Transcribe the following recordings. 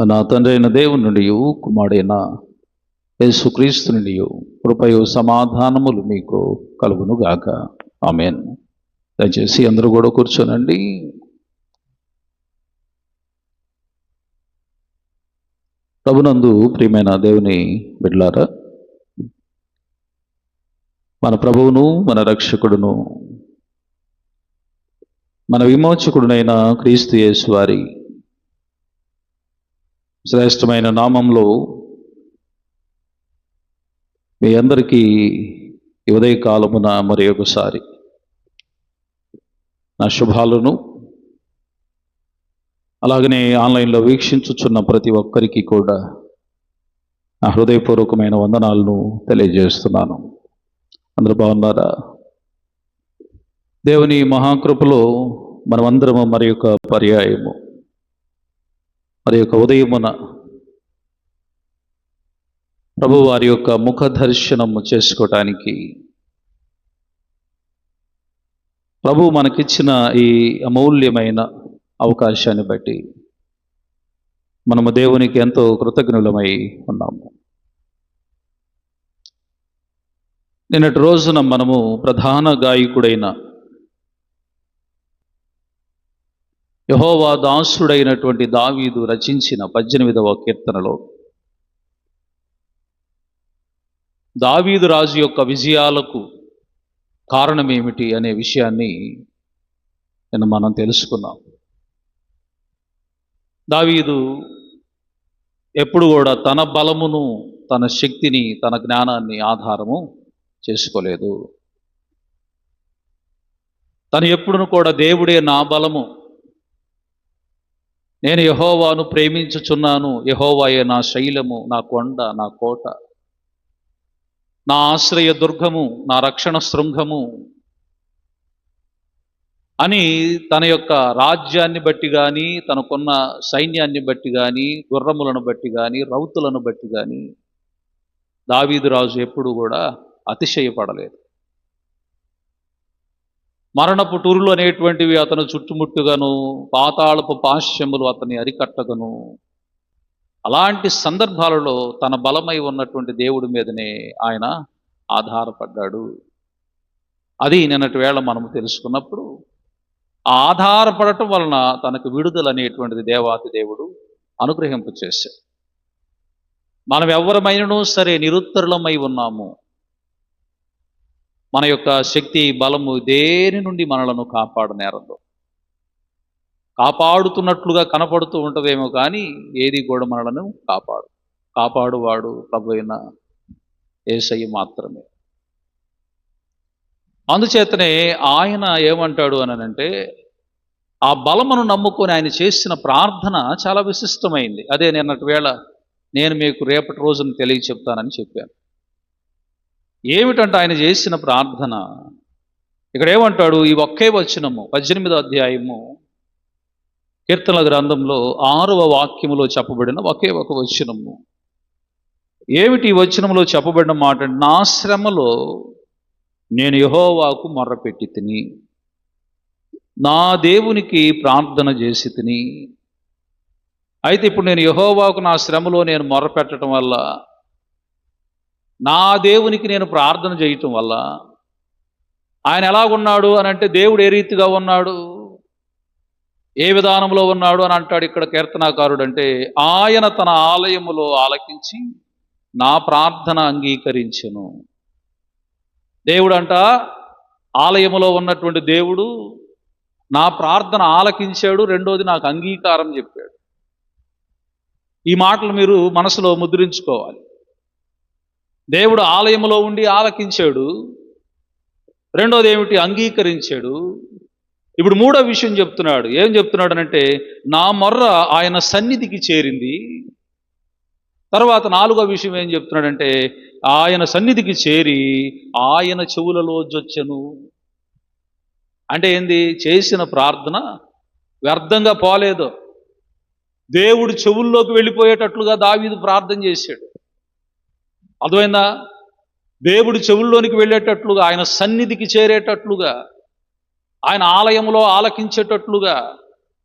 మన తండ్రి అయిన దేవుని నుండి కుమారుడైన యేసుక్రీస్తు నుండి కృపయు సమాధానములు మీకు కలుగును గాక. ఆమేన్. దయచేసి అందరూ కూడా కూర్చోనండి. ప్రభునందు ప్రియమైన దేవుని బిడ్డలారా, మన ప్రభువును మన రక్షకుడును మన విమోచకుడునైన క్రీస్తు యేసు వారి శ్రేష్టమైన నామంలో మీ అందరికీ ఉదయకాలమున మరి ఒకసారి నా శుభాలను, అలాగనే ఆన్లైన్లో వీక్షించుచున్న ప్రతి ఒక్కరికి కూడా నా హృదయపూర్వకమైన వందనాలను తెలియజేస్తున్నాను. అందరూ బాగున్నారా? దేవుని మహాకృపలో మనమందరము మరి యొక్క పర్యాయము, మరి యొక్క ఉదయమున ప్రభు వారి యొక్క ముఖ దర్శనము చేసుకోవటానికి ప్రభు మనకిచ్చిన ఈ అమూల్యమైన అవకాశాన్ని బట్టి మనము దేవునికి ఎంతో కృతజ్ఞులమై ఉన్నాము. నిన్నటి రోజున మనము ప్రధాన గాయకుడైన యెహోవా దాసుడైనటువంటి దావీదు రచించిన 18వ కీర్తనలో దావీదు రాజు యొక్క విజయాలకు కారణమేమిటి అనే విషయాన్ని నిన్న మనం తెలుసుకున్నాం. దావీదు ఎప్పుడు కూడా తన బలమును, తన శక్తిని, తన జ్ఞానాన్ని ఆధారము చేసుకోలేదు. తను ఎప్పుడును కూడా దేవుడే నా బలము, నేను యెహోవాను ప్రేమించుచున్నాను, యెహోవాయే నా శైలము, నా కొండ, నా కోట, నా ఆశ్రయ దుర్గము, నా రక్షణ శృంగము అని తన యొక్క రాజ్యాన్ని బట్టి కానీ, తనకున్న సైన్యాన్ని బట్టి కానీ, గుర్రములను బట్టి కానీ, రౌతులను బట్టి కానీ దావీదు రాజు ఎప్పుడు కూడా అతిశయపడలేదు. మరణపు టూరులు అనేటువంటివి అతను చుట్టుముట్టుగాను, పాతాళపు పాశ్యములు అతని అరికట్టగను, అలాంటి సందర్భాలలో తన బలమై ఉన్నటువంటి దేవుడి మీదనే ఆయన ఆధారపడ్డాడు. అది నిన్నటి వేళ మనము తెలుసుకున్నప్పుడు ఆధారపడటం వలన తనకు విడుదల అనేటువంటిది దేవాతి దేవుడు అనుగ్రహింపచేశాడు. మనం ఎవరమైనను సరే నిరుత్తరులమై ఉన్నాము. మన యొక్క శక్తి బలము దేని నుండి మనలను కాపాడనేరదు. కాపాడుతున్నట్లుగా కనపడుతూ ఉంటుందేమో కానీ ఏది కూడా మనలను కాపాడువాడు ప్రభు అయిన యేసయ్య మాత్రమే. అందుచేతనే ఆయన ఏమంటాడు అనంటే, ఆ బలమును నమ్ముకొని ఆయన చేసిన ప్రార్థన చాలా విశిష్టమైంది. అదే నిన్నటి వేళ నేను మీకు రేపటి రోజున చెప్తానని చెప్పాను. ఏమిటంటే ఆయన చేసిన ప్రార్థన ఇక్కడ ఏమంటాడు? ఈ ఒకే వచనము 18వ అధ్యాయము కీర్తనల గ్రంథంలో 6వ వాక్యములో చెప్పబడిన ఒకే ఒక వచనము. ఏమిటి ఈ వచనంలో చెప్పబడిన మాట? నా శ్రమలో నేను యెహోవాకు మొర్రపెట్టి తిని, నా దేవునికి ప్రార్థన చేసి తిని. అయితే ఇప్పుడు నేను యెహోవాకు నా శ్రమలో నేను మొర్రపెట్టడం వల్ల, నా దేవునికి నేను ప్రార్థన చేయటం వల్ల ఆయన ఎలాగున్నాడు అని అంటే, దేవుడు ఏ రీతిగా ఉన్నాడు, ఏ విధానంలో ఉన్నాడు అని అంటాడు ఇక్కడ కీర్తనాకారుడు. అంటే ఆయన తన ఆలయములో ఆలకించి నా ప్రార్థన అంగీకరించెను. దేవుడు అంట ఆలయములో ఉన్నటువంటి దేవుడు నా ప్రార్థన ఆలకించాడు, రెండోది నాకు అంగీకారం చెప్పాడు. ఈ మాటలు మీరు మనసులో ముద్రించుకోవాలి. దేవుడు ఆలయములో ఉండి ఆలకించాడు, రెండోది ఏమిటి? అంగీకరించాడు. ఇప్పుడు మూడో విషయం చెప్తున్నాడు. ఏం చెప్తున్నాడు అంటే, నా మొర్ర ఆయన సన్నిధికి చేరింది. తర్వాత నాలుగో విషయం ఏం చెప్తున్నాడంటే, ఆయన సన్నిధికి చేరి ఆయన చెవులలో జొచ్చెను. అంటే ఏంది? చేసిన ప్రార్థన వ్యర్థంగా పోలేదు. దేవుడు చెవుల్లోకి వెళ్ళిపోయేటట్లుగా దావీదు ప్రార్థన చేశాడు. అర్థమైందా? దేవుడు చెవుల్లోనికి వెళ్ళేటట్లుగా, ఆయన సన్నిధికి చేరేటట్లుగా, ఆయన ఆలయంలో ఆలకించేటట్లుగా,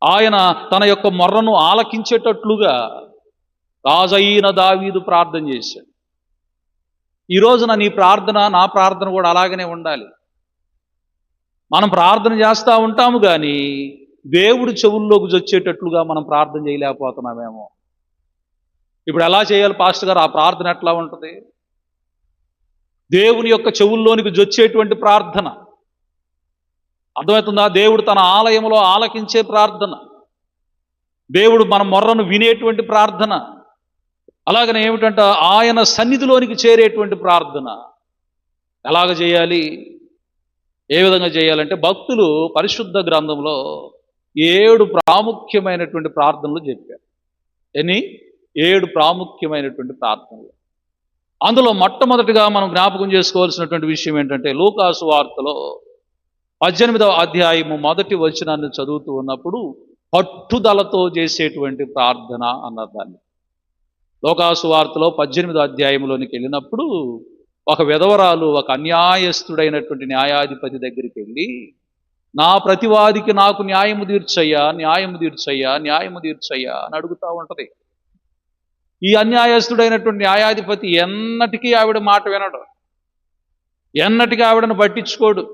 ఆయన తన యొక్క మొర్రను ఆలకించేటట్లుగా రాజైన దావీదు ప్రార్థన చేశాడు. ఈ రోజున నీ ప్రార్థన, నా ప్రార్థన కూడా అలాగనే ఉండాలి. మనం ప్రార్థన చేస్తూ ఉంటాము కానీ దేవుడు చెవుల్లోకి వచ్చేటట్లుగా మనం ప్రార్థన చేయలేకపోతున్నామేమో. ఇప్పుడు ఎలా చేయాలి పాస్టర్ గారు? ఆ ప్రార్థన ఎట్లా ఉంటుంది? దేవుని యొక్క చెవుల్లోనికి జొచ్చేటువంటి ప్రార్థన, అర్థమవుతుందా? దేవుడు తన ఆలయంలో ఆలకించే ప్రార్థన, దేవుడు మన మొర్రను వినేటువంటి ప్రార్థన, అలాగనే ఏమిటంట ఆయన సన్నిధిలోనికి చేరేటువంటి ప్రార్థన. ఎలాగ చేయాలి? ఏ విధంగా చేయాలంటే భక్తులు పరిశుద్ధ గ్రంథంలో 7 ప్రాముఖ్యమైనటువంటి ప్రార్థనలు చెప్పారు. 7 ప్రాముఖ్యమైనటువంటి ప్రార్థనలు. అందులో మొట్టమొదటిగా మనం జ్ఞాపకం చేసుకోవాల్సినటువంటి విషయం ఏంటంటే లూకాసు వార్తలో 18వ అధ్యాయము 1వ వచనాన్ని చదువుతూ ఉన్నప్పుడు పట్టుదలతో చేసేటువంటి ప్రార్థన అన్నారు దాన్ని. లూకాసు వార్తలో 18వ అధ్యాయంలోనికి వెళ్ళినప్పుడు ఒక విధవరాలు ఒక అన్యాయస్తుడైనటువంటి న్యాయాధిపతి దగ్గరికి వెళ్ళి, నా ప్రతివాదికి నాకు న్యాయము తీర్చయ్యా, న్యాయము తీర్చయ్యా, న్యాయము తీర్చయ్యా అని అడుగుతూ ఉంటది. ఈ అన్యాయస్తుడైనటువంటి న్యాయాధిపతి ఎన్నటికీ ఆవిడ మాట వినడు, ఎన్నటికీ ఆవిడను పట్టించుకోడు.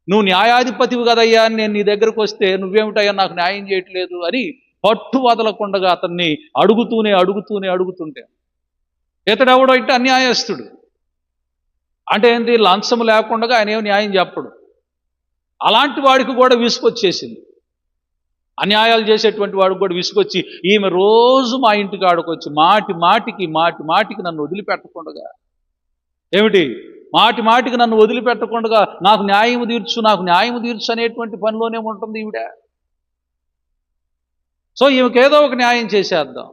నువ్వు న్యాయాధిపతివి కదయ్యా అని నేను నీ దగ్గరకు వస్తే నువ్వేమిటయ్యా నాకు న్యాయం చేయట్లేదు అని పట్టు వదలకుండగా అతన్ని అడుగుతుంటే ఇతడెవడో ఇట్ట అన్యాయస్తుడు అంటే ఏంటి? లంచము లేకుండా ఆయన ఏమి న్యాయం చెప్పడు. అలాంటి వాడికి కూడా విసుకొచ్చేసింది. అన్యాయాలు చేసేటువంటి వాడికి కూడా విసుకొచ్చి ఈమె రోజు మా ఇంటికి ఆడుకొచ్చి మాటికి నన్ను వదిలిపెట్టకుండా, ఏమిటి మాటి మాటికి నన్ను వదిలిపెట్టకుండా నాకు న్యాయము తీర్చు అనేటువంటి పనిలోనే ఉంటుంది ఈవిడ. సో ఈమెకేదో ఒక న్యాయం చేసేద్దాం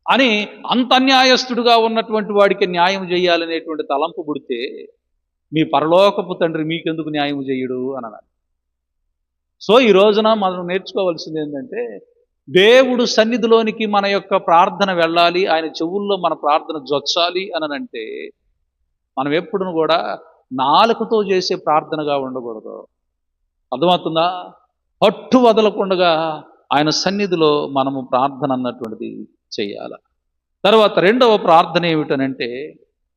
అని అంత అన్యాయస్తుడుగా ఉన్నటువంటి వాడికి న్యాయం చేయాలనేటువంటి తలంపు పుడితే మీ పరలోకపు తండ్రి మీకెందుకు న్యాయం చేయడు అని అన్నాడు. సో ఈ రోజున మనం నేర్చుకోవాల్సింది ఏంటంటే దేవుడు సన్నిధిలోనికి మన యొక్క ప్రార్థన వెళ్ళాలి, ఆయన చెవుల్లో మన ప్రార్థన జొచ్చాలి అనంటే మనం ఎప్పుడును కూడా నాలుకతో చేసే ప్రార్థనగా ఉండకూడదు. అర్థమవుతుందా? పట్టు వదలకుండగా ఆయన సన్నిధిలో మనము ప్రార్థన అన్నటువంటిది చెయ్యాలి. తర్వాత రెండవ ప్రార్థన ఏమిటనంటే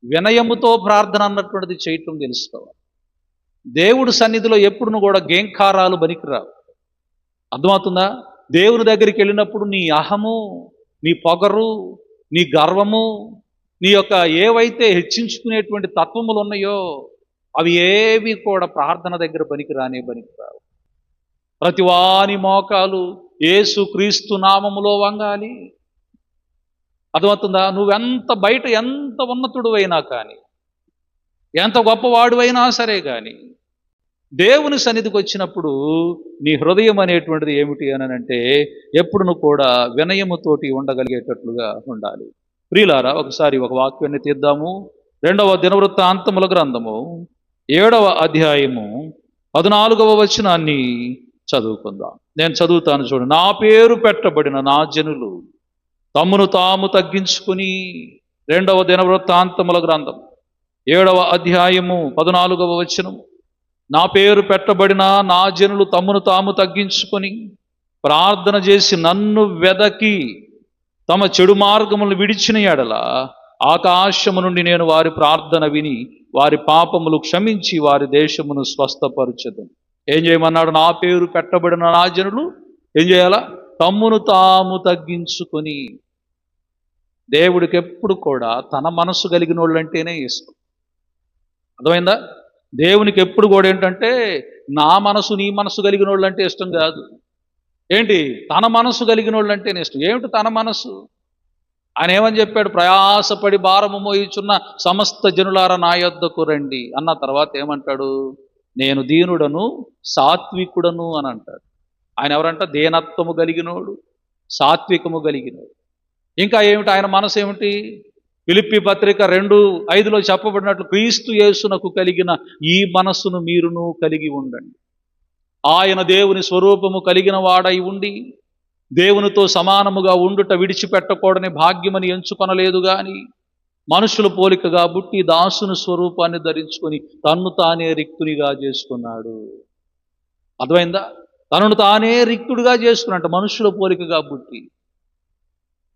వినయముతో ప్రార్థన అన్నటువంటిది చేయటం తెలుసుకోవాలి. దేవుడు సన్నిధిలో ఎప్పుడును కూడా గేంకారాలు పనికిరావు. అర్థమవుతుందా? దేవుని దగ్గరికి వెళ్ళినప్పుడు నీ అహము, నీ పొగరు, నీ గర్వము, నీ యొక్క ఏవైతే హెచ్చించుకునేటువంటి తత్వములు ఉన్నాయో అవి ఏవి కూడా ప్రార్థన దగ్గర పనికిరావు. ప్రతివాని మోకాలు యేసు క్రీస్తు నామములో వంగాలి. అర్థమవుతుందా? నువ్వెంత బయట ఎంత ఉన్నతుడు అయినా కానీ, ఎంత గొప్పవాడువైనా సరే కానీ దేవుని సన్నిధికి వచ్చినప్పుడు నీ హృదయం అనేటువంటిది ఏమిటి అనంటే ఎప్పుడును కూడా వినయముతోటి ఉండగలిగేటట్లుగా ఉండాలి. ప్రియులారా, ఒకసారి ఒక వాక్యాన్ని తీద్దాము. 2వ దినవృత్తాంతముల గ్రంథము 7వ అధ్యాయము 14వ వచనాన్ని చదువుకుందాం. నేను చదువుతాను చూడండి. నా పేరు పెట్టబడిన నా జనులు తమ్మును తాము తగ్గించుకుని, 2వ దినవృత్తాంతముల గ్రంథం 7వ అధ్యాయము 14వ వచనము, నా పేరు పెట్టబడిన నా జనులు తమ్మును తాము తగ్గించుకొని ప్రార్థన చేసి నన్ను వెదకి తమ చెడు మార్గములను విడిచిన ఎడల ఆకాశము నుండి నేను వారి ప్రార్థన విని వారి పాపములు క్షమించి వారి దేశమును స్వస్థపరచెదను. ఏం చేయమన్నాడు? నా పేరు పెట్టబడిన నా జనులు ఏం చేయాలా? తమ్మును తాము తగ్గించుకొని. దేవుడికి ఎప్పుడు కూడా తన మనసు కలిగిన వాళ్ళంటేనే ఇష్టం. అర్థమైందా? దేవునికి ఎప్పుడు కూడా ఏంటంటే నా మనసు నీ మనసు కలిగిన వాళ్ళంటే ఇష్టం కాదు. ఏంటి? తన మనసు కలిగిన వాళ్ళంటేనే ఇష్టం. ఏమిటి తన మనసు? ఆయన ఏమని చెప్పాడు? ప్రయాసపడి భారము మోయుచున్న సమస్త జనులారా నా యొద్దకు రండి అన్న తర్వాత ఏమంటాడు? నేను దీనుడను సాత్వికుడను అని అంటాడు. ఆయన ఎవరంట? దీనత్వము కలిగినోడు, సాత్వికము కలిగినోడు. ఇంకా ఏమిటి ఆయన మనసు? ఏమిటి? ఫిలిప్పీ పత్రిక 2:5 చెప్పబడినట్లు క్రీస్తు యేసునకు కలిగిన ఈ మనస్సును మీరును కలిగి ఉండండి. ఆయన దేవుని స్వరూపము కలిగిన వాడై ఉండి దేవునితో సమానముగా ఉండుట విడిచిపెట్టకూడని భాగ్యమని ఎంచుకొనలేదు గాని మనుషుల పోలికగా బుట్టి దాసుని స్వరూపాన్ని ధరించుకొని తన్ను తానే రిక్తునిగా చేసుకున్నాడు. అర్థమైందా? తనను తానే రిక్తుడిగా చేసుకున్నట్టు మనుషుల పోలికగా బుట్టి.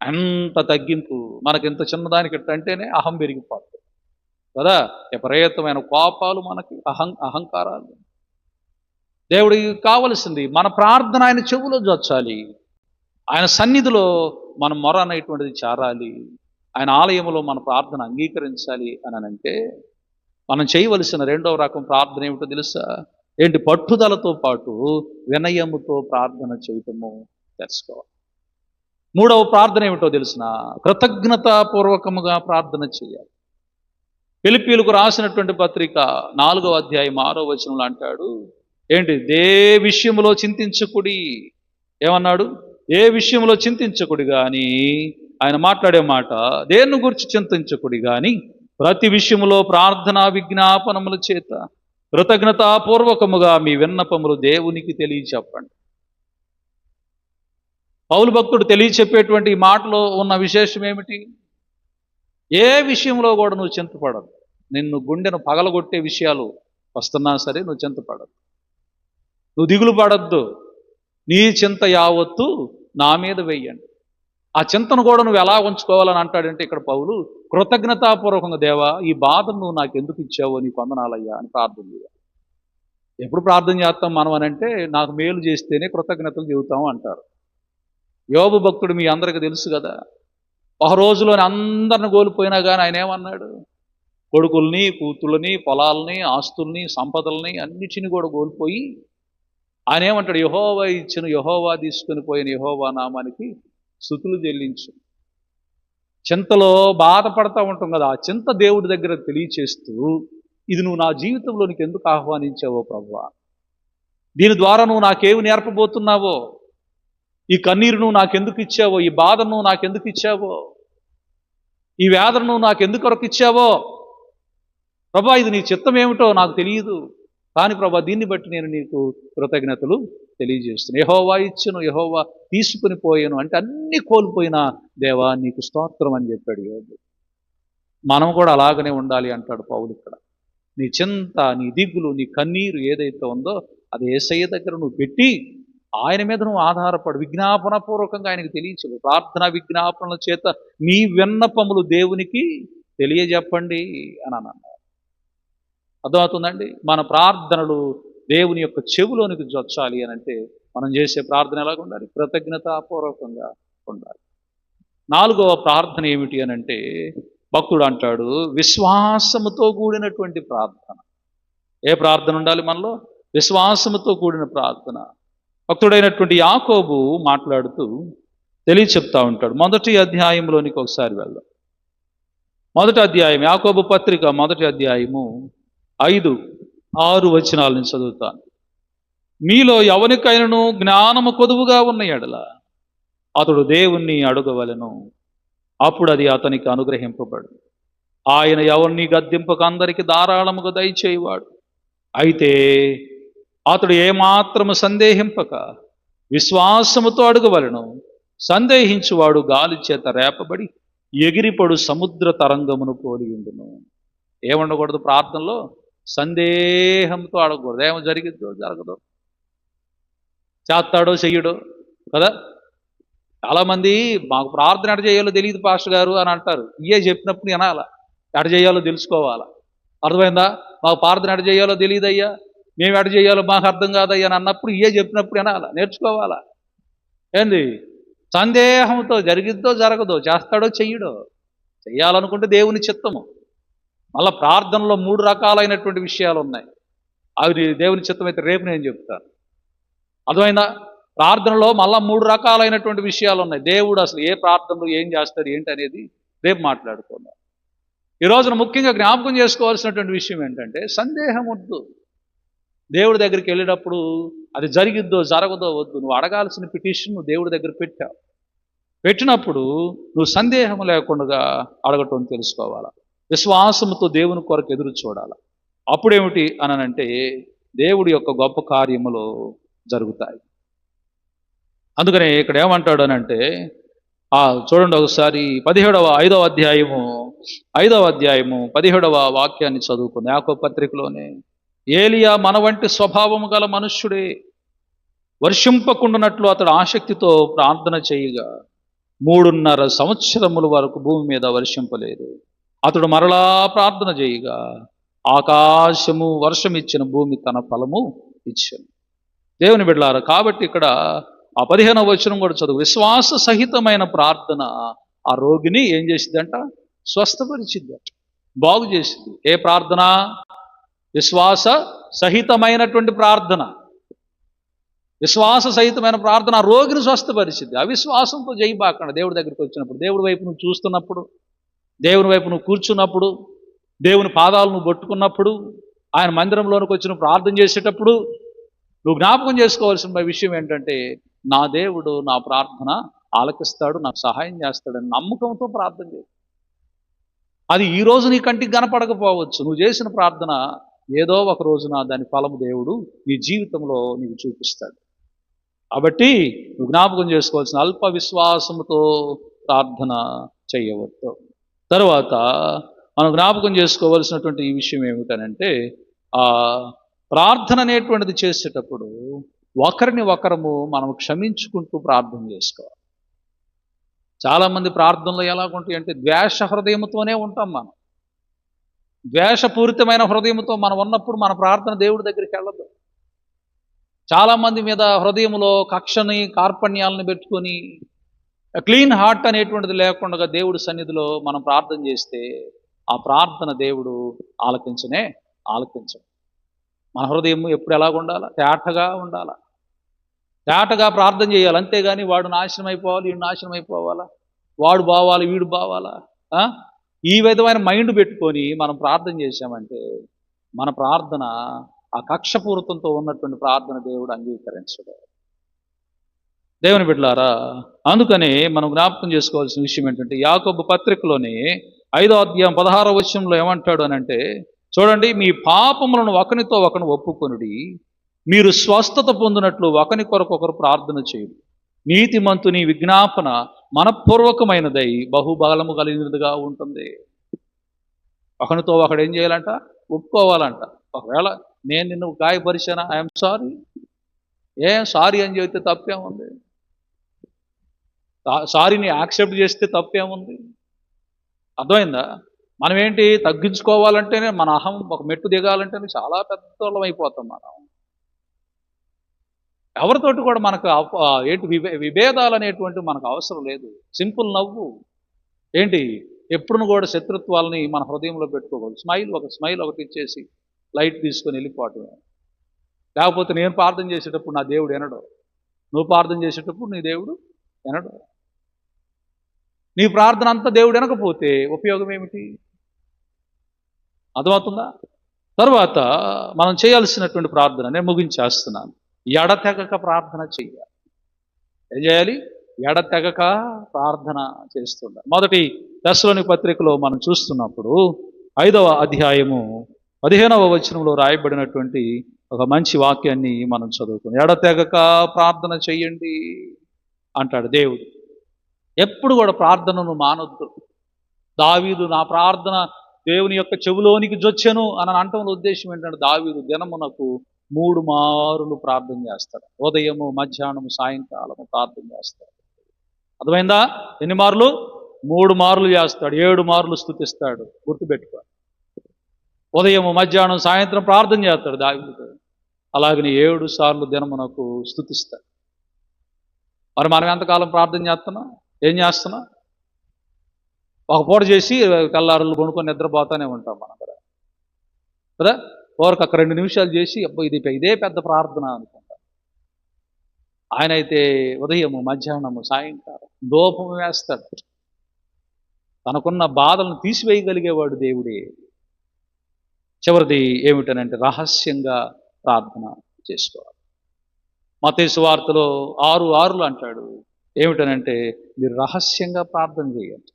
అంత తగ్గింపు. మనకింత చిన్నదానికి అంటేనే అహం పెరిగిపోతుంది కదా. విపరీతమైన కోపాలు, మనకి అహంకారాలు. దేవుడికి కావలసింది మన ప్రార్థన ఆయన చెవులో జొచ్చాలి. ఆయన సన్నిధిలో మన మొర అనేటువంటిది చేరాలి. ఆయన ఆలయంలో మన ప్రార్థన అంగీకరించాలి అని అంటే మనం చేయవలసిన రెండవ రకం ప్రార్థన ఏమిటో తెలుసా? ఏంటి? పట్టుదలతో పాటు వినయముతో ప్రార్థన చేయటము తెలుసుకోవాలి. మూడవ ప్రార్థన ఏమిటో తెలిసిన? కృతజ్ఞతాపూర్వకముగా ప్రార్థన చేయాలి. ఫిలిప్పీయులకు రాసినటువంటి పత్రిక 4వ అధ్యాయం 6వ వచనంలో అంటాడు ఏంటి? ఏ విషయంలో చింతించకుడి. ఏమన్నాడు? ఏ విషయంలో చింతించకుడి గాని, ఆయన మాట్లాడే మాట, దేన్ని గురించి చింతించకుడి గాని ప్రతి విషయంలో ప్రార్థనా విజ్ఞాపనముల చేత కృతజ్ఞతాపూర్వకముగా మీ విన్నపములు దేవునికి తెలియచెప్పండి. పౌలు భక్తుడు తెలియచెప్పేటువంటి ఈ మాటలో ఉన్న విశేషం ఏమిటి? ఏ విషయంలో కూడా నువ్వు చింతపడదు. నిన్ను గుండెను పగలగొట్టే విషయాలు వస్తున్నా సరే నువ్వు చింతపడద్దు, నువ్వు దిగులు పడద్దు. నీ చింత యావత్తు నా మీద వెయ్యండి. ఆ చింతను కూడా నువ్వు ఎలా ఉంచుకోవాలని అంటాడంటే ఇక్కడ పౌలు, కృతజ్ఞతాపూర్వకంగా, దేవా ఈ బాధను నువ్వు నాకు ఎందుకు ఇచ్చావో నీకు వందనాలయ్యా అని ప్రార్థన చేయాలి. ఎప్పుడు ప్రార్థన చేస్తాం మనం అని అంటే, నాకు మేలు చేస్తేనే కృతజ్ఞతలు చెబుతాము అంటారు. యోబు భక్తుడు మీ అందరికీ తెలుసు కదా. ఒక రోజులోని అందరిని కోల్పోయినా కానీ ఆయన ఏమన్నాడు? కొడుకుల్ని, కూతుళ్ళని, పొలాలని, ఆస్తుల్ని, సంపదల్ని అన్నిటిని కూడా కోల్పోయి ఆయన ఏమంటాడు? యెహోవా ఇచ్చిన, యెహోవా తీసుకుని పోయిన యెహోవా నామానికి స్తుతులు చెల్లించు. చింతలో బాధపడతా ఉంటాం కదా, ఆ చింత దేవుడి దగ్గర తెలియచేస్తూ, ఇది నువ్వు నా జీవితంలోనికి ఎందుకు ఆహ్వానించావో ప్రభువా, దీని ద్వారా నువ్వు నాకేమి నేర్పబోతున్నావో, ఈ కన్నీరు నువ్వు నాకెందుకు ఇచ్చావో, ఈ బాధను నువ్వు నాకెందుకు ఇచ్చావో, ఈ వేదన నువ్వు నాకెందుకు కొరకు ఇచ్చావో ప్రభా, ఇది నీ చిత్తం ఏమిటో నాకు తెలియదు, కానీ ప్రభా దీన్ని బట్టి నేను నీకు కృతజ్ఞతలు తెలియజేస్తున్నాను. యెహోవా ఇచ్చును, యెహోవా తీసుకుని పోయాను అంటే అన్నీ కోల్పోయినా దేవా నీకు స్తోత్రం అని చెప్పాడు యోబు. మనం కూడా అలాగనే ఉండాలి అంటాడు పౌలు ఇక్కడ. నీ చింత, నీ దిగులు, నీ కన్నీరు ఏదైతే ఉందో అది యేసయ్య దగ్గర నువ్వు పెట్టి ఆయన మీద నువ్వు ఆధారపడు. విజ్ఞాపనపూర్వకంగా ఆయనకు తెలియచు. ప్రార్థనా విజ్ఞాపనల చేత మీ విన్నపములు దేవునికి తెలియజెప్పండి అని అన్నాడు. అర్థమవుతుందండి? మన ప్రార్థనలు దేవుని యొక్క చెవులోనికి జొచ్చాలి అని అంటే మనం చేసే ప్రార్థన ఎలాగ ఉండాలి? కృతజ్ఞతాపూర్వకంగా ఉండాలి. 4వ ప్రార్థన ఏమిటి అని అంటే భక్తుడు అంటాడు, విశ్వాసముతో కూడినటువంటి ప్రార్థన. ఏ ప్రార్థన ఉండాలి మనలో? విశ్వాసముతో కూడిన ప్రార్థన. భక్తుడైనటువంటి యాకోబు మాట్లాడుతూ చెప్తా ఉంటాడు. మొదటి అధ్యాయంలోనికి ఒకసారి వెళ్దాం. మొదటి అధ్యాయం, యాకోబు పత్రిక మొదటి అధ్యాయము 5-6 వచనాలను చదువుతాను. మీలో ఎవరికైనాను జ్ఞానము కొదువుగా ఉన్న ఎడల అతడు దేవుణ్ణి అడగవలెను, అప్పుడు అది అతనికి అనుగ్రహింపబడు. ఆయన ఎవరిని గద్దింపక అందరికి ధారాళముగా దయచేయవాడు. అయితే అతడు ఏమాత్రము సందేహింపక విశ్వాసముతో అడగవలెను. సందేహించువాడు గాలి చేత రేపబడి ఎగిరిపడు సముద్ర తరంగమును పోలి ఉండును. ఏముండకూడదు ప్రార్థనలో? సందేహంతో అడగకూడదు. ఏమో జరిగిద్దో జరగదో, చేస్తాడో చెయ్యడో కదా. చాలామంది మాకు ప్రార్థన ఎడ చేయాలో తెలియదు పాస్టర్ గారు అని అంటారు. ఇయే చెప్పినప్పుడు వినాలా, ఎడ చేయాలో తెలుసుకోవాలా. అర్థమైందా? మాకు ప్రార్థన ఎడ చేయాలో తెలియదయ్యా, మేము ఎడ చేయాలో మాకు అర్థం కాదయ్యా అని అన్నప్పుడు ఇయే చెప్పినప్పుడు వినాలా, నేర్చుకోవాలా. ఏంది? సందేహంతో జరిగిద్దో జరగదో, చేస్తాడో చెయ్యడో. చెయ్యాలనుకుంటే దేవుని చిత్తము. మళ్ళీ ప్రార్థనలో 3 రకాలైనటువంటి విషయాలు ఉన్నాయి. అవి దేవుని చిత్తం అయితే రేపు నేను చెప్తాను. అర్థమైందా? ప్రార్థనలో మళ్ళా 3 రకాలైనటువంటి విషయాలు ఉన్నాయి. దేవుడు అసలు ఏ ప్రార్థనలో ఏం చేస్తాడు ఏంటి అనేది రేపు మాట్లాడుకుందాం. ఈ రోజున ముఖ్యంగా జ్ఞాపకం చేసుకోవాల్సినటువంటి విషయం ఏంటంటే, సందేహం వద్దు. దేవుడి దగ్గరికి వెళ్ళేటప్పుడు అది జరిగిద్దో జరగదో వద్దు. నువ్వు అడగాల్సిన పిటిషన్ నువ్వు దేవుడి దగ్గర పెట్టావు. పెట్టినప్పుడు నువ్వు సందేహం లేకుండా అడగటం తెలుసుకోవాలా. విశ్వాసంతో దేవుని కొరకు ఎదురు చూడాలి. అప్పుడేమిటి అనంటే దేవుడి యొక్క గొప్ప కార్యములు జరుగుతాయి. అందుకనే ఇక్కడ ఏమంటాడు అనంటే, చూడండి ఒకసారి 5వ అధ్యాయము 17వ వాక్యాన్ని చదువుకుంది. యాకోబు పత్రికలోనే, ఏలియా మన వంటి స్వభావము గల మనుష్యుడే, వర్షింపకుండానట్లు అతడు ఆసక్తితో ప్రార్థన చేయగా 3.5 సంవత్సరముల వరకు భూమి మీద వర్షింపలేదు. అతడు మరలా ప్రార్థన చేయగా ఆకాశము వర్షం ఇచ్చిన భూమి తన ఫలము ఇచ్చాను. దేవుని బిడ్డలారా, కాబట్టి ఇక్కడ ఆ 15వ వచనం కూడా చదువు. విశ్వాస సహితమైన ప్రార్థన ఆ రోగిని ఏం చేసిద్దంట? స్వస్థపరిచిద్దంట, బాగు చేసింది. ఏ ప్రార్థన? విశ్వాస సహితమైనటువంటి ప్రార్థన. విశ్వాస సహితమైన ప్రార్థన ఆ రోగిని స్వస్థపరిచింది. అవిశ్వాసంతో జయిబాకండి. దేవుడి దగ్గరికి వచ్చినప్పుడు, దేవుడి వైపు నువ్వు చూస్తున్నప్పుడు, దేవుని వైపు నువ్వు కూర్చున్నప్పుడు, దేవుని పాదాలు నువ్వు పట్టుకున్నప్పుడు, ఆయన మందిరంలోనికి వచ్చి నువ్వు ప్రార్థన చేసేటప్పుడు నువ్వు జ్ఞాపకం చేసుకోవాల్సిన విషయం ఏంటంటే, నా దేవుడు నా ప్రార్థన ఆలకిస్తాడు, నాకు సహాయం చేస్తాడని నమ్మకంతో ప్రార్థన చేయి. అది ఈ రోజు నీ కంటికి కనపడకపోవచ్చు. నువ్వు చేసిన ప్రార్థన ఏదో ఒక రోజున దాని ఫలము దేవుడు నీ జీవితంలో నీకు చూపిస్తాడు. కాబట్టి నువ్వు జ్ఞాపకం చేసుకోవాల్సిన అల్ప విశ్వాసముతో ప్రార్థన చేయవద్దు. తరువాత మనం జ్ఞాపకం చేసుకోవాల్సినటువంటి ఈ విషయం ఏమిటనంటే, ఆ ప్రార్థన అనేటువంటిది చేసేటప్పుడు ఒకరిని ఒకరము మనం క్షమించుకుంటూ ప్రార్థన చేసుకోవాలి. చాలామంది ప్రార్థనలు ఎలాగుంటాయి అంటే ద్వేష హృదయంతోనే ఉంటాం. మనం ద్వేషపూరితమైన హృదయంతో మనం ఉన్నప్పుడు మన ప్రార్థన దేవుడి దగ్గరికి వెళ్ళదు. చాలామంది మీద హృదయంలో కక్షని, కార్పణ్యాలను పెట్టుకొని క్లీన్ హార్ట్ అనేటువంటిది లేకుండా దేవుడి సన్నిధిలో మనం ప్రార్థన చేస్తే ఆ ప్రార్థన దేవుడు ఆలకించడు. మన హృదయం ఎప్పుడు ఎలాగ ఉండాలా? తేటగా ఉండాలా, తేటగా ప్రార్థన చేయాలి. అంతేగాని వాడు నాశనం అయిపోవాలి, వీడు నాశనం అయిపోవాలా, వాడు బావాలి, వీడు బావాలా, ఈ విధమైన మైండ్ పెట్టుకొని మనం ప్రార్థన చేశామంటే మన ప్రార్థన ఆ కక్షపూరితంతో ఉన్నటువంటి ప్రార్థన దేవుడు అంగీకరించడు. దేవుని బిడ్డలారా, అందుకని మనం జ్ఞాపకం చేసుకోవాల్సిన విషయం ఏంటంటే, యాకోబు పత్రికలోని 5వ అధ్యాయం 16వ వచనంలో ఏమంటాడు అనంటే, చూడండి, మీ పాపములను ఒకనితో ఒకను ఒప్పుకొనుడి, మీరు స్వస్థత పొందినట్లు ఒకని కొరకొకరు ప్రార్థన చేయుడి. నీతిమంతుని విజ్ఞాపన మనపూర్వకమైనదై బహుబలము కలిగినదిగా ఉంటుంది. ఒకనితో ఒకడు ఏం చేయాలంట? ఒప్పుకోవాలంట. ఒకవేళ నేను నిన్ను గాయపరిచానా, ఐఎమ్ సారీ. సారీ అని చెబితే తప్పేముంది? సారీని యాక్సెప్ట్ చేస్తే తప్పేముంది? అర్థమైందా? మనం ఏంటి తగ్గించుకోవాలంటేనే, మన అహం ఒక మెట్టు దిగాలంటేనే చాలా పెద్దోళ్ళం అయిపోతాం. మనం ఎవరితోటి కూడా మనకు ఏంటి విభేదాలు అనేటువంటివి మనకు అవసరం లేదు. సింపుల్ నవ్వు ఏంటి, ఎప్పుడు కూడా శత్రుత్వాలని మన హృదయంలో పెట్టుకోకూడదు. స్మైల్ ఒకటి ఇచ్చేసి లైట్ తీసుకొని వెళ్ళిపోవటమే. లేకపోతే నేను ప్రార్థన చేసేటప్పుడు నా దేవుడు వినడు, నువ్వు ప్రార్థన చేసేటప్పుడు నీ దేవుడు వినడు. నీ ప్రార్థన అంతా దేవుడు వినకపోతే ఉపయోగం ఏమిటి? అర్థమవుతుందా? తర్వాత మనం చేయాల్సినటువంటి ప్రార్థన నేను ముగించేస్తున్నాను. ఎడతెగక ప్రార్థన చెయ్యాలి. ఏం చేయాలి? ఎడతెగక ప్రార్థన చేస్తుండాలి. మొదటి తెస్సలోనిక పత్రికలో మనం చూస్తున్నప్పుడు 5వ అధ్యాయము 15వ వచనంలో రాయబడినటువంటి ఒక మంచి వాక్యాన్ని మనం చదువుకున్నాం. ఎడతెగక ప్రార్థన చెయ్యండి అంటాడు దేవుడు. ఎప్పుడు కూడా ప్రార్థనను మానొద్దు. దావీదు నా ప్రార్థన దేవుని యొక్క చెవులోనికి జొచ్చెను అని అంటంలో ఉద్దేశం ఏంటంటే, దావీదు దినమునకు 3 మారులు ప్రార్థన చేస్తాడు. ఉదయము, మధ్యాహ్నము, సాయంకాలము ప్రార్థన చేస్తాడు. అర్థమైందా? ఎన్ని మార్లు? 3 మార్లు చేస్తాడు. 7 మార్లు స్తుతిస్తాడు. గుర్తుపెట్టుకో. ఉదయము, మధ్యాహ్నం, సాయంత్రం ప్రార్థన చేస్తాడు దావీదు. అలాగని 7 సార్లు దినమునకు స్తుతిస్తాడు. మరి మనం ఎంతకాలం ప్రార్థన చేస్తున్నాం? ఏం చేస్తున్నాం? ఒక పూట చేసి తెల్లారులు కొనుక్కొని నిద్రపోతానే ఉంటాం మనం కదా. ఓరకు అక్కడ 2 నిమిషాలు చేసి ఇదే పెద్ద ప్రార్థన అనుకుంటాం. ఆయన అయితే ఉదయము, మధ్యాహ్నము, సాయంకాలం ధూపం వేస్తాడు. తనకున్న బాధలను తీసివేయగలిగేవాడు దేవుడే. చివరిది ఏమిటనంటే, రహస్యంగా ప్రార్థన చేసుకోవాలి. మత్తయి సువార్తలో 6:6 అంటాడు ఏమిటనంటే, మీరు రహస్యంగా ప్రార్థన చేయండి.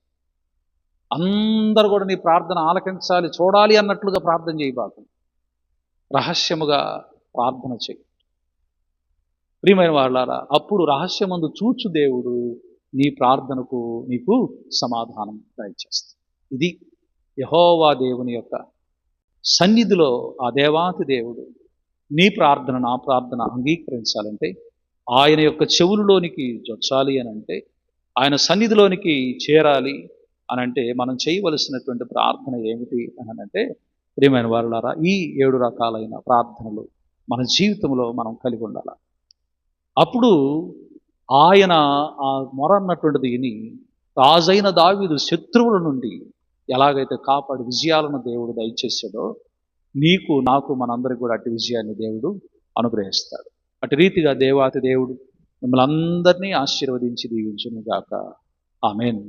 అందరూ కూడా నీ ప్రార్థన ఆలకించాలి, చూడాలి అన్నట్లుగా ప్రార్థన చేయబాకు. రహస్యముగా ప్రార్థన చేయి. ప్రియమైన వాళ్ళారా, అప్పుడు రహస్యమందు చూచు దేవుడు నీ ప్రార్థనకు నీకు సమాధానం దయచేస్తాడు. ఇది యెహోవా దేవుని యొక్క సన్నిధిలో ఆ దేవాతి దేవుడు నీ ప్రార్థన, నా ప్రార్థన అంగీకరించాలంటే, ఆయన యొక్క చెవులలోనికి జొచ్చాలి అని అంటే, ఆయన సన్నిధిలోనికి చేరాలి అని అంటే మనం చేయవలసినటువంటి ప్రార్థన ఏమిటి అని అంటే, ప్రియమైన వారులారా, ఈ 7 రకాలైన ప్రార్థనలు మన జీవితంలో మనం కలిగి ఉండాలి. అప్పుడు ఆయన ఆ మొర అన్నటువంటిది విని రాజైన దావీదు శత్రువుల నుండి ఎలాగైతే కాపాడి విజయాలను దేవుడు దయచేసాడో, నీకు నాకు మనందరికి కూడా అట్టి విజయాన్ని దేవుడు అనుగ్రహిస్తాడు. అటు రీతిగా దేవాతి దేవుడు మిమ్మల్ని అందరినీ ఆశీర్వదించి దీవించును గాక. ఆమేన్.